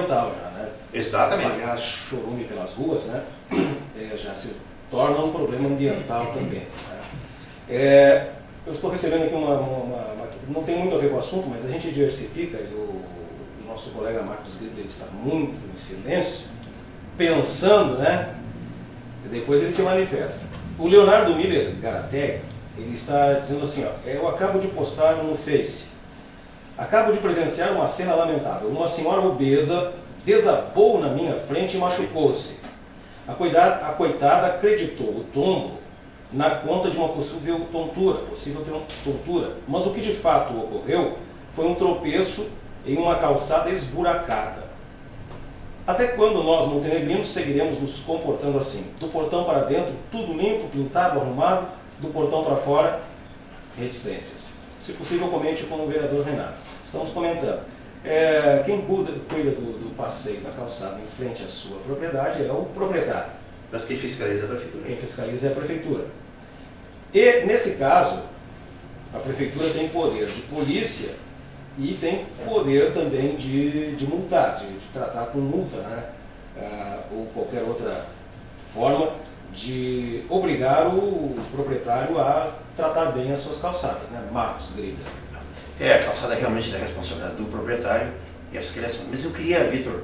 ambiental já, né? Exatamente. Espalhar chorume pelas ruas, né? Já se torna um problema ambiental também. Né? Eu estou recebendo aqui não tem muito a ver com o assunto, mas a gente diversifica, e o nosso colega Marcos Gribler está muito em silêncio, pensando, né? E depois ele se manifesta. O Leonardo Miller Garateg, ele está dizendo assim, ó, eu acabo de postar no Face. Acabo de presenciar uma cena lamentável. Uma senhora obesa desabou na minha frente e machucou-se. A coitada acreditou o tombo na conta de uma possível tontura, mas o que de fato ocorreu foi um tropeço em uma calçada esburacada. Até quando nós, montenegrinos, seguiremos nos comportando assim? Do portão para dentro, tudo limpo, pintado, arrumado, do portão para fora, reticências. Se possível, comente com o vereador Renato. Estamos comentando. Quem cuida do passeio da calçada em frente à sua propriedade é o proprietário. Mas quem fiscaliza é a prefeitura. Quem fiscaliza é a prefeitura. E, nesse caso, a prefeitura tem poder de polícia e tem poder também de multar, de tratar com multa, né? Ou qualquer outra forma de obrigar o proprietário a tratar bem as suas calçadas, né? Marcos Gribler. A calçada é realmente da responsabilidade do proprietário e a fiscalização. Mas eu queria, Vitor,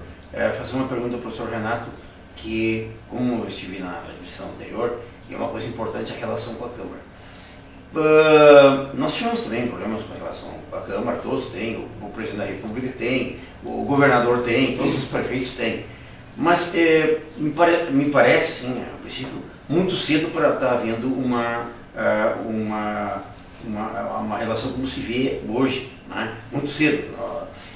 fazer uma pergunta ao professor Renato, que, como eu estive na edição anterior, é uma coisa importante a relação com a Câmara. Nós tivemos também problemas com relação com a Câmara, todos têm, o presidente da República tem, o governador tem, todos os prefeitos têm. Mas me parece, assim, a princípio, muito cedo para estar havendo uma relação como se vê hoje, né? Muito cedo.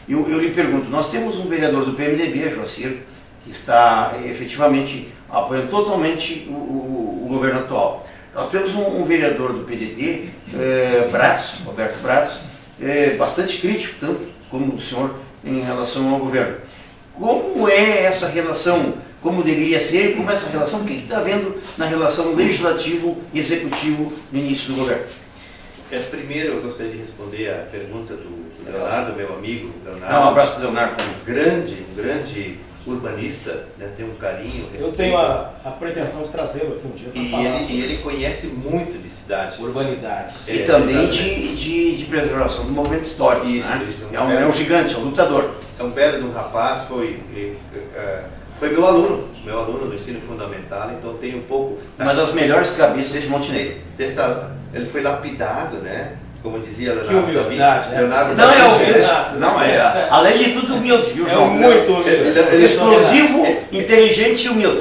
Eu lhe pergunto, nós temos um vereador do PMDB, Joacir, que está efetivamente apoiando totalmente o governo atual. Nós temos um vereador do PDT, Roberto Bratz, bastante crítico, tanto como o senhor, em relação ao governo. Como é essa relação? Como deveria ser? Como é essa relação? O que está havendo na relação legislativo e executivo no início do governo? Primeiro, eu gostaria de responder a pergunta do Leonardo, meu amigo Leonardo. Um abraço para o Leonardo. Um grande urbanista, né, tem um carinho, respeito. Eu tenho a pretensão de trazê-lo aqui um dia para falar. E ele conhece muito de cidade. Urbanidades. E também de preservação do movimento histórico. Isso, né? isso. É um gigante, é um lutador. É um belo de um rapaz, foi meu aluno no ensino fundamental, então tem um pouco... Uma das melhores cabeças de Montenegro. Ele foi lapidado, né? Como dizia Que humildade, né? Não, é humildade. Não, além de tudo, humilde, viu, João? Muito humilde. Explosivo, inteligente e humilde.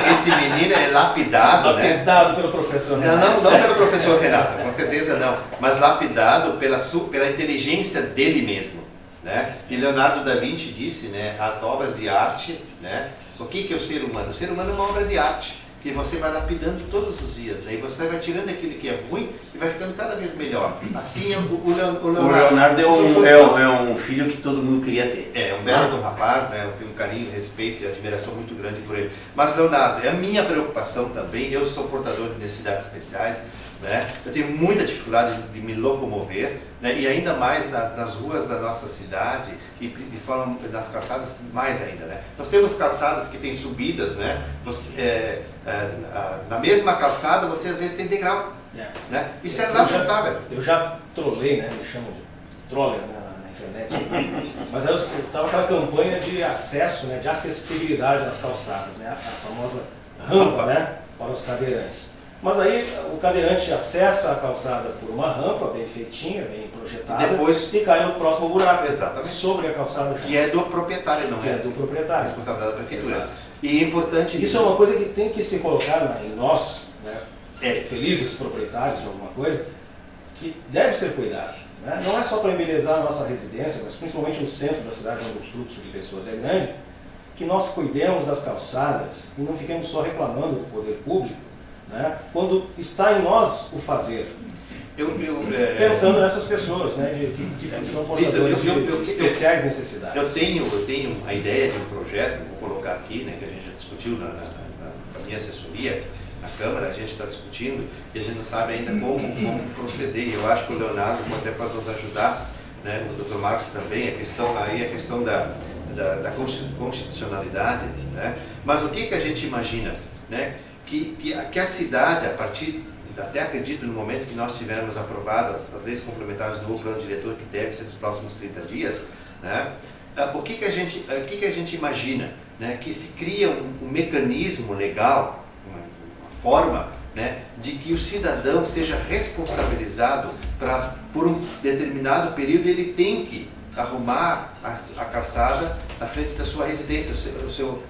Esse menino é lapidado, né? Lapidado pelo professor Renato. Não pelo professor Renato, com certeza não. Mas lapidado pela inteligência dele mesmo, né? E Leonardo da Vinci disse, né? As obras de arte, né? O que é o ser humano? O ser humano é uma obra de arte que você vai lapidando todos os dias, né? E você vai tirando aquilo que é ruim e vai ficando cada vez melhor. Assim o Leonardo é um filho que todo mundo queria ter. É um belo do rapaz, né? Eu tenho um carinho, respeito e admiração muito grande por ele. Mas Leonardo, é a minha preocupação também. Eu sou portador de necessidades especiais, né? Eu tenho muita dificuldade de me locomover, né? E ainda mais nas ruas da nossa cidade e de forma das calçadas mais ainda, né? Nós temos calçadas que têm subidas, né? Na mesma calçada você às vezes tem degrau, né? Isso é lamentável. Eu já trolei, né? Me chamam de troller na internet. Mas eu estava aquela campanha de acesso, né? De acessibilidade às calçadas, né? A famosa rampa, né? Para os cadeirantes. Mas aí o cadeirante acessa a calçada por uma rampa bem feitinha, bem projetada, e cai no próximo buraco. Exatamente. Sobre a calçada. Que é do proprietário, não é? Do proprietário. Responsabilidade da prefeitura. Exato. E é importante... Isso é uma coisa que tem que se colocar em nós, né, felizes proprietários de alguma coisa, que deve ser cuidado. Né? Não é só para embelezar a nossa residência, mas principalmente no centro da cidade, onde o fluxo de pessoas é grande, que nós cuidemos das calçadas e não fiquemos só reclamando do poder público, né, quando está em nós o fazer. Pensando nessas pessoas, né, que são portadores de especiais necessidades. Eu tenho a ideia de um projeto, vou colocar aqui, né, que a gente já discutiu na minha assessoria, na Câmara, a gente está discutindo e a gente não sabe ainda como proceder. Eu acho que o Leonardo até pode nos ajudar, né, o Dr. Marcos também, a questão da constitucionalidade, né? Mas o que a gente imagina, né? Que a cidade, a partir, até acredito no momento que nós tivermos aprovadas as leis complementares do novo plano diretor, que deve ser nos próximos 30 dias, né? O que a gente imagina, né? Que se cria um mecanismo legal, uma forma, né, de que o cidadão seja responsabilizado por um determinado período, ele tem que arrumar a calçada na frente da sua residência,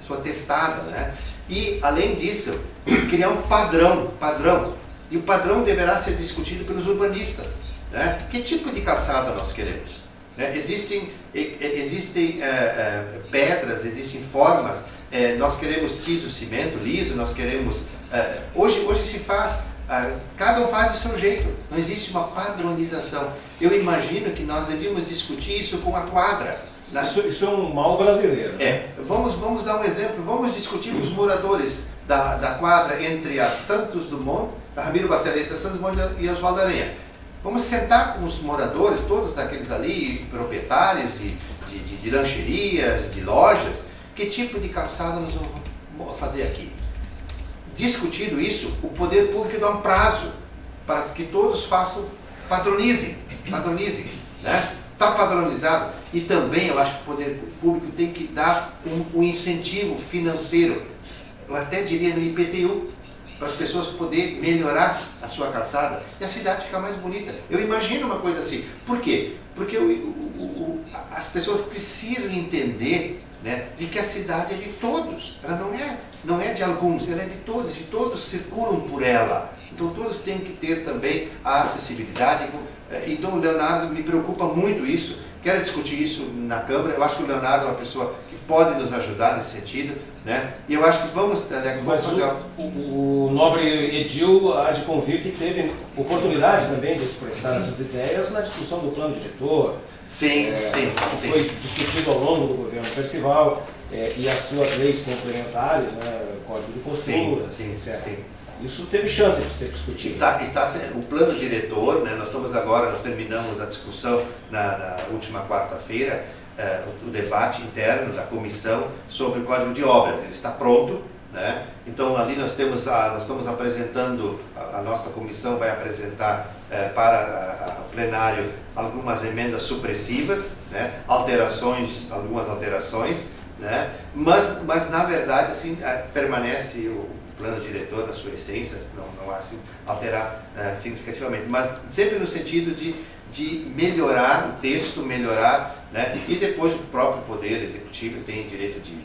sua testada, né? E, além disso, criar um padrão. E o padrão deverá ser discutido pelos urbanistas, né? Que tipo de calçada nós queremos? Né? Existem pedras, existem formas. Nós queremos piso, cimento, liso, nós queremos... Hoje se faz, cada um faz do seu jeito, não existe uma padronização. Eu imagino que nós devíamos discutir isso com a quadra. Isso é um mal brasileiro. Né? Vamos dar um exemplo, vamos discutir os moradores da quadra entre a Santos Dumont, a Ramiro Baceleta, Santos Dumont e Oswaldo Aranha. Vamos sentar com os moradores, todos daqueles ali, proprietários de lancherias, de lojas, que tipo de calçada nós vamos fazer aqui. Discutido isso, o poder público dá um prazo para que todos padronizem, né? Está padronizado. E também eu acho que o poder público tem que dar um incentivo financeiro, eu até diria no IPTU, para as pessoas poderem melhorar a sua calçada e a cidade ficar mais bonita. Eu imagino uma coisa assim. Por quê? Porque as pessoas precisam entender, né, de que a cidade é de todos. Ela não é de alguns, ela é de todos, e todos circulam por ela. Então todos têm que ter também a acessibilidade. Então, Leonardo, me preocupa muito isso. Quero discutir isso na Câmara. Eu acho que o Leonardo é uma pessoa que pode nos ajudar nesse sentido, né? E eu acho que vamos fazer... O nobre Edil há de convir que teve oportunidade também de expressar essas ideias na discussão do plano diretor. Sim. Foi discutido ao longo do governo Percival, e as suas leis complementares, né, Código de Posturas, etc. Sim. Isso teve chance de ser discutido. O plano diretor, né, nós terminamos a discussão na última quarta-feira, o debate interno da comissão sobre o Código de Obras. Ele está pronto, né? Então ali nós estamos apresentando, a nossa comissão vai apresentar para o plenário algumas emendas supressivas, né? Algumas alterações, né? Mas na verdade assim, permanece o plano diretor na sua essência, não há assim, alterar significativamente, mas sempre no sentido de melhorar o texto, né? E depois o próprio Poder Executivo tem direito de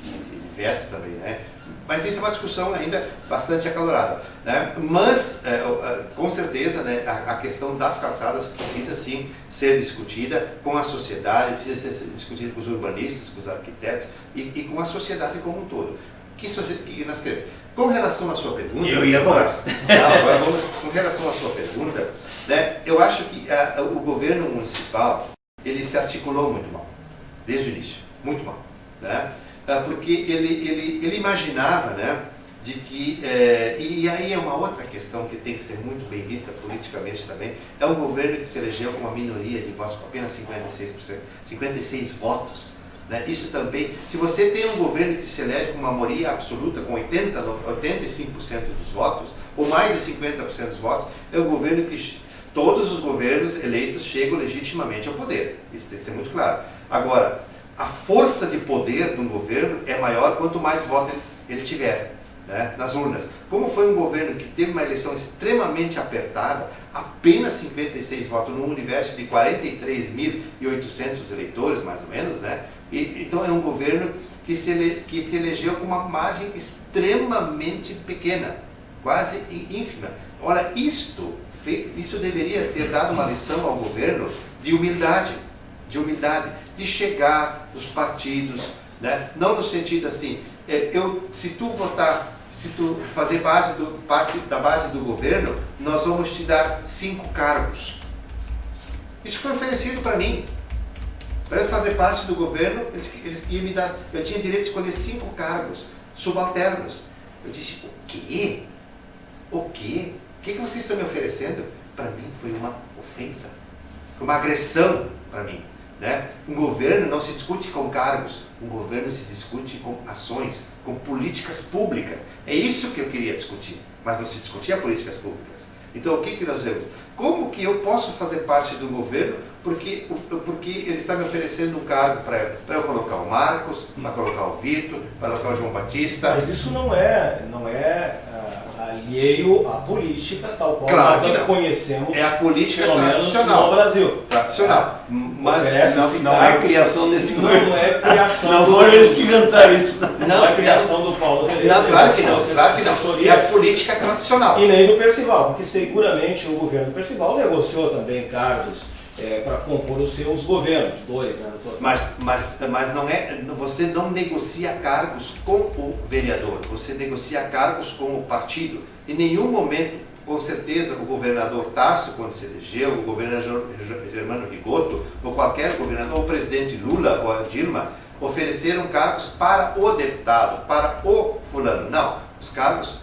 veto também, né? Mas isso é uma discussão ainda bastante acalorada, né? Mas, com certeza, né, a questão das calçadas precisa sim ser discutida com a sociedade, precisa ser discutida com os urbanistas, com os arquitetos e com a sociedade como um todo. Que nós queremos. Com relação à sua pergunta... Eu ia falar. Agora, com relação à sua pergunta, né, eu acho que o governo municipal, ele se articulou muito mal, desde o início, muito mal, né? Porque ele imaginava, né, de que, e aí é uma outra questão que tem que ser muito bem vista politicamente também, é um governo que se elegeu com uma minoria de votos, com apenas 56 votos. Né? Isso também, se você tem um governo que se elege com uma maioria absoluta, com 85% dos votos, ou mais de 50% dos votos, é um governo que todos os governos eleitos chegam legitimamente ao poder. Isso tem que ser muito claro. Agora, a força de poder de um governo é maior quanto mais votos ele tiver, né, nas urnas. Como foi um governo que teve uma eleição extremamente apertada, apenas 56 votos num universo de 43.800 eleitores, mais ou menos, né? Então é um governo que se elegeu com uma margem extremamente pequena, quase ínfima. Ora, isso deveria ter dado uma lição ao governo de humildade, de chegar nos partidos, né? Não no sentido assim, se tu fazer parte da base do governo, nós vamos te dar 5 cargos. Isso foi oferecido para mim. Para eu fazer parte do governo, eles iam me dar, eu tinha direito de escolher 5 cargos subalternos. Eu disse, o quê? O quê? O que vocês estão me oferecendo? Para mim foi uma ofensa, foi uma agressão para mim. né? Um governo não se discute com cargos, um governo se discute com ações, com políticas públicas. É isso que eu queria discutir, mas não se discutia políticas públicas. Então, o que nós vemos? Como que eu posso fazer parte do governo porque ele está me oferecendo um cargo para eu colocar o Marcos, para colocar o Vitor, para colocar o João Batista? Mas isso não é alheio à política tal qual Claro nós que a não. conhecemos, É a política pelo menos tradicional. no Brasil. Tradicional. Mas Não é criação desse governo. Não é criação Não do- foram eles que inventaram isso. Não é criação do Paulo Azevedo. não, claro que não, é claro que não. assessoria. É a política tradicional. E nem do Percival, porque seguramente o governo do Percival negociou também cargos para compor os seus governos, dois, né? Mas não é, você não negocia cargos com o vereador, você negocia cargos com o partido. Em nenhum momento, com certeza, o governador Tasso, quando se elegeu, o governador Germano Rigoto, ou qualquer governador, o presidente Lula ou a Dilma, ofereceram cargos para o deputado, para o fulano. Não, os cargos,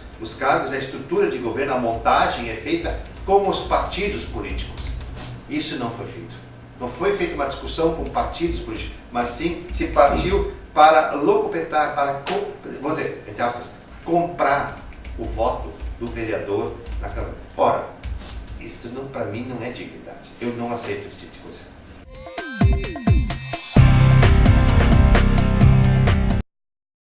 a estrutura de governo, a montagem é feita com os partidos políticos. Isso não foi feito. Não foi feita uma discussão com partidos políticos, mas sim se partiu para locupetar, para, vamos dizer, entre aspas, comprar o voto do vereador na Câmara. Ora, isso para mim não é dignidade. Eu não aceito esse tipo de coisa.